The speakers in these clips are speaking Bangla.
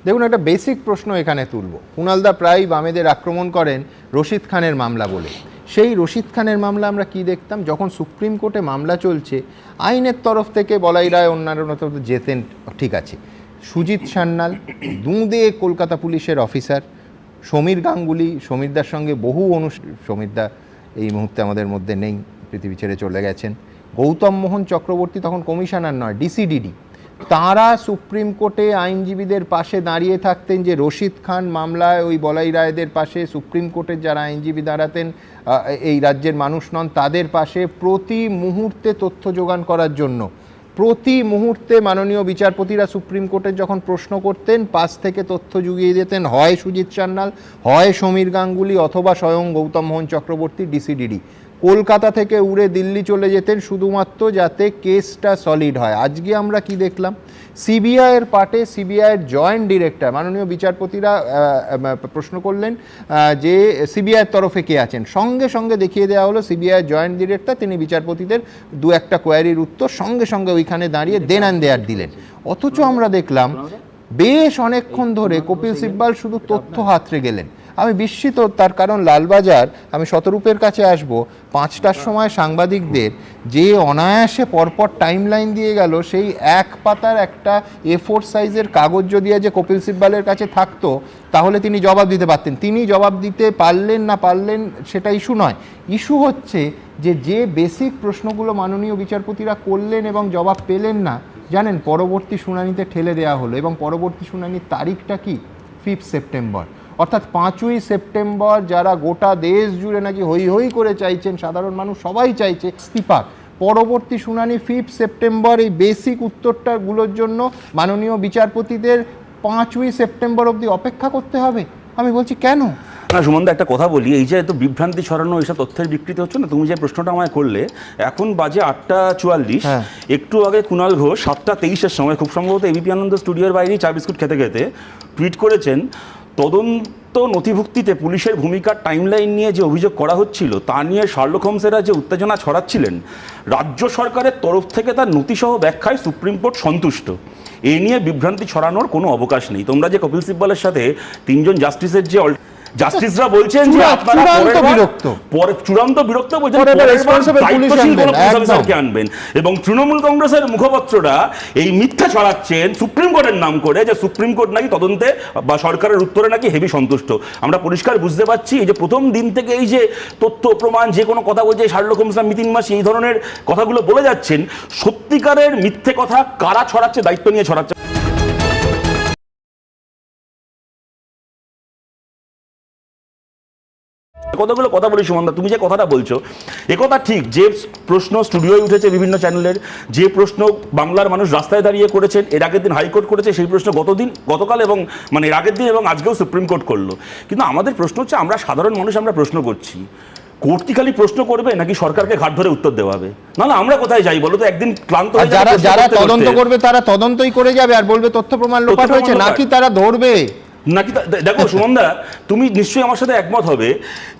দেখুন, একটা বেসিক প্রশ্ন এখানে তুলব। কুণালদা প্রায় বামেদের আক্রমণ করেন রশিদ খানের মামলা বলে। সেই রশিদ খানের মামলা আমরা কি দেখতাম, যখন সুপ্রিম কোর্টে মামলা চলছে আইনের তরফ থেকে বলাই রায় অন্যান্য যেতেন, ঠিক আছে। সুজিত সান্যাল দুঁদে কলকাতা পুলিশের অফিসার, সমীর গাঙ্গুলি, সমীরদার সঙ্গে বহু সমীরদা এই মুহূর্তে আমাদের মধ্যে নেই, পৃথিবী ছেড়ে চলে গেছেন। গৌতম মোহন চক্রবর্তী তখন কমিশনার নয়, ডিসিডিডি। তারা সুপ্রিম কোর্টে আইনজীবীদের পাশে দাঁড়িয়ে থাকতেন, যে রশিদ খান মামলায় ওই বলাই রায়দের পাশে, সুপ্রিম কোর্টের যারা আইনজীবী দাঁড়াতেন এই রাজ্যের মানুষ নন তাদের পাশে, প্রতি মুহূর্তে তথ্য জোগাড় করার জন্য। প্রতি মুহূর্তে মাননীয় বিচারপতিরা সুপ্রিম কোর্টের যখন প্রশ্ন করতেন, পাশ থেকে তথ্য জুগিয়ে দিতেন হয় সুজিত সান্যাল, হয় সমীর গাঙ্গুলি, অথবা স্বয়ং গৌতম মোহন চক্রবর্তী, ডিসিডিডি। কলকাতা থেকে উড়ে দিল্লি চলে যেতেন শুধুমাত্র যাতে কেসটা সলিড হয়। আজকে আমরা কি দেখলাম, সিবিআইয়ের পার্টে সিবিআইয়ের জয়েন্ট ডিরেক্টর, মাননীয় বিচারপতিরা প্রশ্ন করলেন যে সিবিআইয়ের তরফে কে আছেন, সঙ্গে সঙ্গে দেখিয়ে দেওয়া হলো সিবিআইয়ের জয়েন্ট ডিরেক্টর, তিনি বিচারপতিদের দু একটা কোয়ারির উত্তর সঙ্গে সঙ্গে ওইখানে দাঁড়িয়ে দেন অ্যান্ড দেয়ার দিলেন। অথচ আমরা দেখলাম বেশ অনেকক্ষণ ধরে কপিল সিব্বাল শুধু তথ্য হাতড়ে গেলেন। আমি বিস্মিত, তার কারণ লালবাজার, আমি শতরূপের কাছে আসব, 5টার সময় সাংবাদিকদের যে অনায়াসে পরপর টাইম লাইন দিয়ে গেল, সেই এক পাতার একটা A4 সাইজের কাগজ যদি আজ কপিল সিব্বালের কাছে থাকতো তাহলে তিনি জবাব দিতে পারতেন। তিনি জবাব দিতে পারলেন না পারলেন সেটা ইস্যু নয়, ইস্যু হচ্ছে যে বেসিক প্রশ্নগুলো মাননীয় বিচারপতিরা করলেন এবং জবাব পেলেন না, জানেন, পরবর্তী শুনানিতে ঠেলে দেওয়া হলো। এবং পরবর্তী শুনানির তারিখটা কি, 5 সেপ্টেম্বর। অর্থাৎ 5ই সেপ্টেম্বর যারা গোটা দেশ জুড়ে নাকি হই হই করে চাইছেন, সাধারণ মানুষ সবাই চাইছে ইস্তিফা, পরবর্তী শুনানি 5 সেপ্টেম্বর। এই বেসিক উত্তরটাগুলোর জন্য মাননীয় বিচারপতিদের 5ই সেপ্টেম্বর অবধি অপেক্ষা করতে হবে। আমি বলছি কেন? না সুমনদা, একটা কথা বলি, এই যে এত বিভ্রান্তি ছড়ানো, এইসব তথ্যের বিকৃতি হচ্ছে না, তুমি যে প্রশ্নটা আমায় করলে, এখন বাজে 8:44, একটু আগে কুণাল ঘোষ 7:23-এর সময় খুব সম্ভবত এবিপি আনন্দ স্টুডিওর বাইরেই চা বিস্কুট খেতে খেতে টুইট করেছেন, তদন্ত নথিভুক্তিতে পুলিশের ভূমিকার টাইমলাইন নিয়ে যে অভিযোগ করা হচ্ছিল তা নিয়ে শার্লক হোমসেরা যে উত্তেজনা ছড়াচ্ছিলেন, রাজ্য সরকারের তরফ থেকে তার নথিসহ ব্যাখ্যায় সুপ্রিম কোর্ট সন্তুষ্ট। এ নিয়ে বিভ্রান্তি ছড়ানোর কোনো অবকাশ নেই। তোমরা যে কপিল সিব্বলের সাথে 3জন জাস্টিসের যে জাস্টিসরা বলছেন যে আপনারা চূড়ান্ত বিরক্ত বলছেন, দায়িত্বশীল কোনো পুলিশ অফিসারকে আনবেন, এবং তৃণমূল কংগ্রেসের মুখপাত্ররা এই মিথ্যা ছড়াচ্ছেন সুপ্রিম কোর্টের নাম করে, যে সুপ্রিম কোর্ট নাকি তদন্তে বা সরকারের উত্তরে নাকি হেভি সন্তুষ্ট। আমরা পরিষ্কার বুঝতে পারছি এই যে প্রথম দিন থেকে এই যে তথ্য প্রমাণ যে কোনো কথা বলছে, শার্লক হোমস, মিতিন মাসি এই ধরনের কথাগুলো বলে যাচ্ছেন, সত্যিকারের মিথ্যে কথা কারা ছড়াচ্ছে, দায়িত্ব নিয়ে ছড়াচ্ছে। কতগুলো কথা বলি সুমনদা, তুমি যে কথাটা বলছো একথা ঠিক, যে প্রশ্ন স্টুডিওয় উঠেছে বিভিন্ন চ্যানেলের, যে প্রশ্ন বাংলার মানুষ রাস্তায় দাঁড়িয়ে করেছেন, এর আগের দিন হাইকোর্ট করেছে, সেই প্রশ্ন গতকাল এবং মানে এর আগের দিন এবং আজকেও সুপ্রিম কোর্ট করলো। কিন্তু আমাদের প্রশ্ন হচ্ছে, আমরা সাধারণ মানুষ, আমরা প্রশ্ন করছি, কোর্ট কি খালি প্রশ্ন করবে নাকি সরকারকে ঘাট ধরে উত্তর দেওয়া হবে? না না, আমরা কোথায় যাই বলো তো? একদিন ক্লান্ত হয়ে যারা তদন্ত করবে তারা তদন্তই করে যাবে আর বলবে তথ্য প্রমাণ লোপাট হয়েছে, নাকি তারা ধরবে নাকি? দেখো সুমনদা, তুমি নিশ্চয়ই আমার সাথে একমত হবে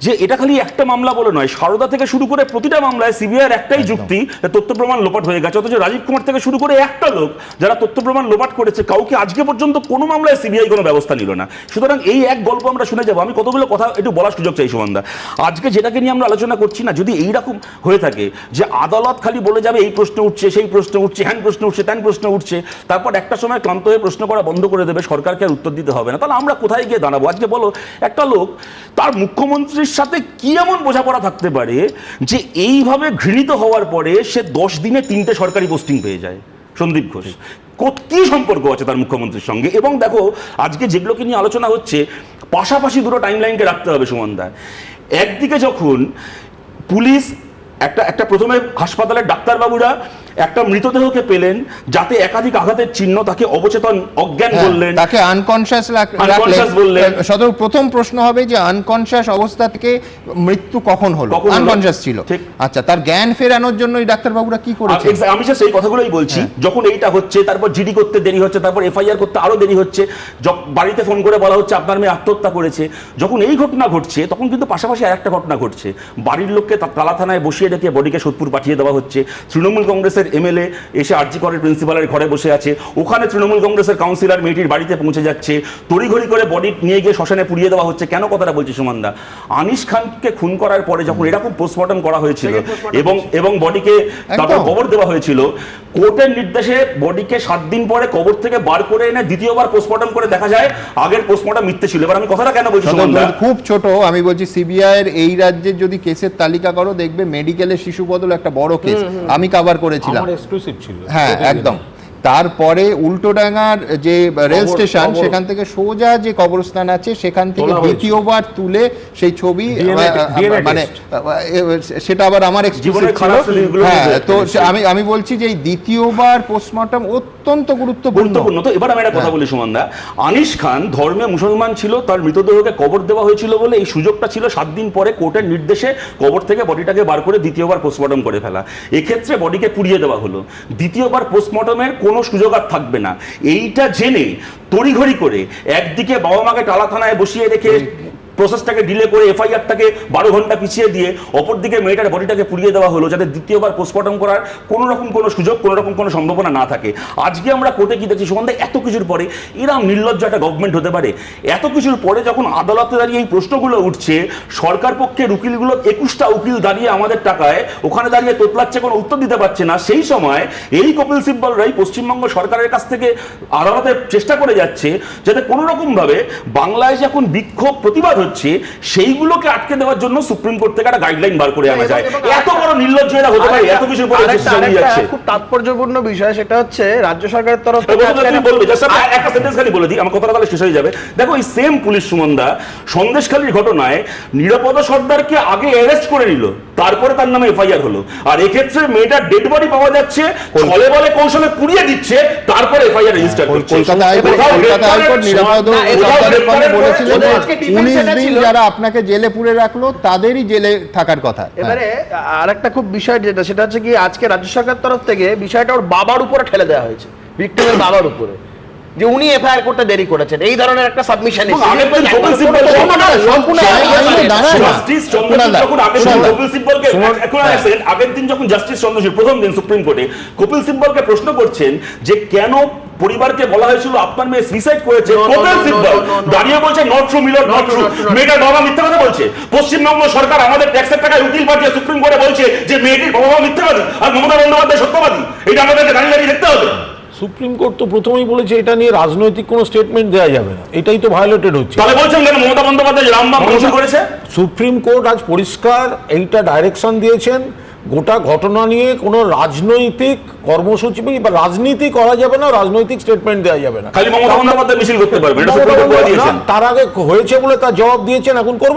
যে এটা খালি একটা মামলা বলে নয়, সারদা থেকে শুরু করে প্রতিটা মামলায় সিবিআইয়ের একটাই যুক্তি, তথ্য প্রমাণ লোপাট হয়ে গেছে। অথচ রাজীব কুমার থেকে শুরু করে একটা লোক যারা তথ্য প্রমাণ লোপাট করেছে, কাউকে আজকে পর্যন্ত কোনো মামলায় সিবিআই কোনো ব্যবস্থা নিল না। সুতরাং এই এক গল্প আমরা শুনে যাবো। আমি কতগুলো কথা একটু বলার সুযোগ চাই সুমনদা। আজকে যেটাকে নিয়ে আমরা আলোচনা করছি না, যদি এইরকম হয়ে থাকে যে আদালত খালি বলে যাবে এই প্রশ্ন উঠছে, সেই প্রশ্ন উঠছে, হ্যান প্রশ্ন উঠছে, ত্যান প্রশ্ন উঠছে, তারপর একটা সময় ক্লান্ত হয়ে প্রশ্ন করা বন্ধ করে দেবে, সরকারকে আর উত্তর দিতে হবে না, তাহলে আমরা কোথায় গিয়ে দাঁড়াবো? আজকে বলো, একটা লোক তার মুখ্যমন্ত্রীর সাথে কি এমন বোঝাপড়া থাকতে পারে যে এইভাবে ঘৃণিত হওয়ার পরে সে 10 দিনে 3টে সরকারি পোস্টিং পেয়ে যায়? সন্দীপ ঘোষ, কি সম্পর্ক আছে তার মুখ্যমন্ত্রীর সঙ্গে? এবং দেখো আজকে যেগুলোকে নিয়ে আলোচনা হচ্ছে, পাশাপাশি দুটো টাইমলাইনকে রাখতে হবে সুমনদা। একদিকে যখন পুলিশ একটা প্রথমে হাসপাতালের ডাক্তারবাবুরা একটা মৃতদেহকে পেলেন, যাতে একাধিক আঘাতের চিহ্ন, তাকে অবচেতন অজ্ঞান বললেন, তাকে আনকনশিয়াস বললেন। প্রথম প্রশ্ন হবে যে আনকনশিয়াস অবস্থা থেকে মৃত্যু কখন হলো? আনকনশিয়াস ছিল, আচ্ছা, তার জ্ঞান ফেরানোর জন্য এই ডাক্তারবাবুরা কি করেছে? আমি সেই কথাগুলোই বলছি। যখন এইটা হচ্ছে, তারপর জিডি করতে দেরি হচ্ছে, তারপর এফআইআর করতে আরো দেরি হচ্ছে, বাড়িতে ফোন করে বলা হচ্ছে আপনার মেয়ে আত্মহত্যা করেছে। যখন এই ঘটনা ঘটছে, তখন কিন্তু পাশাপাশি আরেকটা ঘটনা ঘটছে, বাড়ির লোককে তালা থানায় বসিয়ে রেখে বডিকে সোদপুর পাঠিয়ে দেওয়া হচ্ছে। তৃণমূল কংগ্রেসের কংগ্রেসের এমএলএ এসে আরজি করের প্রিন্সিপালের ঘরে বসে আছে, ওখানে তৃণমূল কংগ্রেসের কাউন্সিলর মেয়েটির বাড়িতে পৌঁছে যাচ্ছে, তড়িঘড়ি করে বডি নিয়ে গিয়ে শ্মশানে পুড়িয়ে দেওয়া হচ্ছে। কেন কথাটা বলছি সুমনদা? আনিস খানকে খুন করার পরে যখন এরকম পোস্টমর্টম করা হয়েছিল এবং বডিকে তারপর কবর দেওয়া হয়েছিল, কোর্টের নির্দেশে বডিকে 7 দিন পরে কবর থেকে বার করে এনে দ্বিতীয়বার পোস্টমর্টম করে দেখা যায় আগের পোস্টমর্টম মিথ্যে ছিল। এবার আমি কথাটা কেন বলছি সুমনদা? খুব ছোট, আমি বলছি সিবিআই এর এই রাজ্যের যদি কেসের তালিকা করো দেখবে মেডিকেলের শিশু বদল একটা বড় কেস আমি কভার করেছিলাম, আমার এক্সক্লুসিভ ছিল। হ্যাঁ একদম। তারপরে উল্টোডাঙ্গার যে রেল স্টেশন সেখান থেকে সোজা যে কবরস্থান আছে সেখান থেকে দ্বিতীয়বার তুলে সেই ছবি মানে সেটা আবার আমার এক্সক্লুসিভ ছিল। হ্যাঁ, তো আমি বলছি যে এই দ্বিতীয়বার পোস্টমর্টম অত্যন্ত গুরুত্বপূর্ণ। তো এবার আমি একটা কথা বলি সুমনদা, আনিস খান ধর্মে মুসলমান ছিল, তার মৃতদেহকে কবর দেওয়া হয়েছিল বলে এই সুযোগটা ছিল 7 দিন পরে কোর্টের নির্দেশে কবর থেকে বডিটাকে বার করে দ্বিতীয়বার পোস্টমর্টম করে ফেলা। এক্ষেত্রে বডিকে পুড়িয়ে দেওয়া হলো, দ্বিতীয়বার পোস্টমর্টমের কোনো সুযোগ আর থাকবে না। এইটা জেনে তড়িঘড়ি করে একদিকে বাবা মাকে টালা থানায় বসিয়ে রেখে প্রসেসটাকে ডিলে করে এফআইআরটাকে 12 ঘন্টা পিছিয়ে দিয়ে অপরদিকে মেয়েটার বডিটাকে পুড়িয়ে দেওয়া হলো যাতে দ্বিতীয়বার পোস্টমর্টম করার কোনো রকম কোনো সুযোগ, কোনো রকম কোনো সম্ভাবনা না থাকে। আজকে আমরা কোর্টে কি দেখছি সুমনদা, এত কিছুর পরে এরকম নির্লজ্জ একটা গভর্নমেন্ট হতে পারে? এত কিছুর পরে যখন আদালতে দাঁড়িয়ে এই প্রশ্নগুলো উঠছে, সরকার পক্ষের উকিলগুলো 21টা উকিল দাঁড়িয়ে আমাদের টাকায় ওখানে দাঁড়িয়ে তোতলাচ্ছে, কোনো উত্তর দিতে পারছে না, সেই সময় এই কপিল সিব্বলরাই পশ্চিমবঙ্গ সরকারের কাছ থেকে আদালতে চেষ্টা করে যাচ্ছে যাতে কোনো রকম ভাবে বাংলায় যে এখন বিক্ষোভ প্রতিবাদ হচ্ছে সেইগুলোকে আটকে দেওয়ার জন্য সুপ্রিম কোর্ট থেকে একটা গাইডলাইন বার করে আনা যায়। এত বড় নির্লজ্জ এরা হতে পারে? এত কিছুর পরে যাচ্ছে। খুব তাৎপর্যপূর্ণ বিষয় সেটা হচ্ছে রাজ্য সরকারের তরফ থেকে তুমি বলবে জাস্ট একটা সেন্টেন্স খালি বলে দিই, আমার কথাটা তাহলে শেষ হয়ে যাবে। দেখো এই সেম পুলিশ সুমনদা সন্দেশখালীর ঘটনায় নিরাপদ সর্দারকে আগে অ্যারেস্ট করে নিল, তারপরে তার নামে এফআইআর হলো, আর এক্ষেত্রে মেয়েটার ডেড বডি পাওয়া যাচ্ছে, ছলে বলে কৌশলে পুড়িয়ে দিচ্ছে, তারপরে এফআইআর রেজিস্টার করছে। কলকাতা হাইকোর্ট নিরাপদ সর্দারের কথা বলেছিল যে 19 দিন যারা আপনাকে জেলে পুরে রাখলো তাদেরই জেলে থাকার কথা। এবারে আরেকটা খুব বিষয় যেটা সেটা হচ্ছে কি আজকে রাজ্য সরকার তরফ থেকে বিষয়টা ওর বাবার উপরে ঠেলে দেওয়া হয়েছে, ভিক্টিমের বাবার উপরে, যে উনি এফআইআর করতে দেরি করেছেন, এই ধরনের একটা সাবমিশন আগের দিন যখন জাস্টিস চন্দ্রচূড় প্রথম দিন সুপ্রিম কোর্টে কপিল সিব্বলকে প্রশ্ন করছেন যে কেন পরিবারকে বলা হয়েছিল আপনার মেয়ে সুইসাইড করেছে, কপিল সিব্বল দাঁড়িয়ে বলছে not true Milan not true, মেয়েটার বাবা মিথ্যা কথা বলছে। পশ্চিমবঙ্গ সরকার আমাদের ট্যাক্সের টাকায় উকিল পাঠিয়ে সুপ্রিম কোর্টে বলছে যে মেয়েটির বাবা মিথ্যাবাদী আর মমতা বন্দ্যোপাধ্যায় সত্যবাদী। এটা আমাদেরকে দাঁড়িয়ে দাঁড়িয়ে দেখতে হবে। সুপ্রিম কোর্ট তো প্রথমেই বলেছে এটা নিয়ে রাজনৈতিক কোনো স্টেটমেন্ট দেওয়া যাবে না, এটাই তো ভায়োলেটেড হচ্ছে। তাহলে বলছেন কেন মমতা বন্দ্যোপাধ্যায় রামবাম কমিশন করেছে? সুপ্রিম কোর্ট আজ পরিষ্কার এইটা ডাইরেকশন দিয়েছেন, গোটা ঘটনা নিয়ে কোনো রাজনৈতিক কর্মসূচি বা রাজনীতি করা যাবে না, রাজনৈতিক স্টেটমেন্ট দেওয়া যাবে না। খালি মমতা বন্দ্যোপাধ্যায় মিছিল করতে পারবে, এটা সুপ্রিম কোর্ট বলে দিয়েছেন। তার আগে হয়েছে বলে তার জবাব দিয়েছেন, এখন করবে।